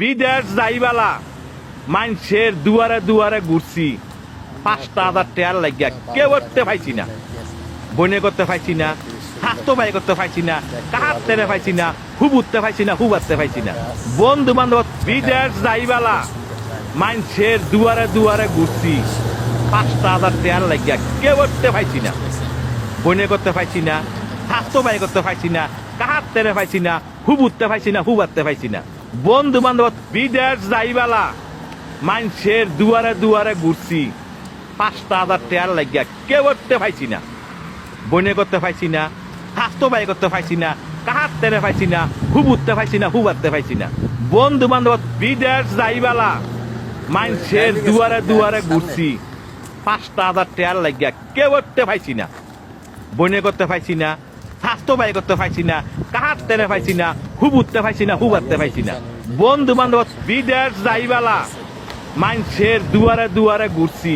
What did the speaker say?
বিদেশ যাইবালা মানুষের দুয়ারে দুয়ারে ঘুরছি 5,000 টাকার লাগিয়া কেউ করতে পাইছি না, বনে করতে পাইছি না, হাতো বাই করতে পাইছি না, কাহাত তেরে পাইছি না, হুবুতে পাইছি না, হুবাতে পাইছি না। বন্ধু বান্ধব বিদেশ যাইবালা মানুষের দুয়ারে দুয়ারে ঘুরছি 5,000 টাকার লাগিয়া কেউ করতে পাইছি না, বনে করতে পাইছি না, হাতো বাই করতে পাইছি না, কাহাত তেরে পাইছি না, হুবুতে পাইছি না, হুবাতে পাইছি না। বন্ধু বান্ধব বিদেশ যাইবালা মানুষের দুয়ারে দুয়ারে ঘুরছি 5,000 টাকার লাগিয়া কেউ করতে পাইছি না, বনে করতে পাইছি না, হাতো বাই করতে পাইছি না, কাহাত তেরে পাইছি না, হুবুতে পাইছি না, হুবাতে পাইছি না। বন্ধু বান্ধব বিদেশ যাইবালা মানুষের দুয়ারে দুয়ারে ঘুরছি 5,000 টাকার লাগিয়া কেউ করতে পাইছি না, বনে করতে পাইছি না, স্বাস্থ্য বাই করতে পাইছি না, কাহাত তেরে পাইছি না, হুবুতে পাইছি না, হুবাতে পাইছি না। বন্ধু বান্ধব বিদেশ যাইবালা মানুষের দুয়ারে দুয়ারে ঘুরছি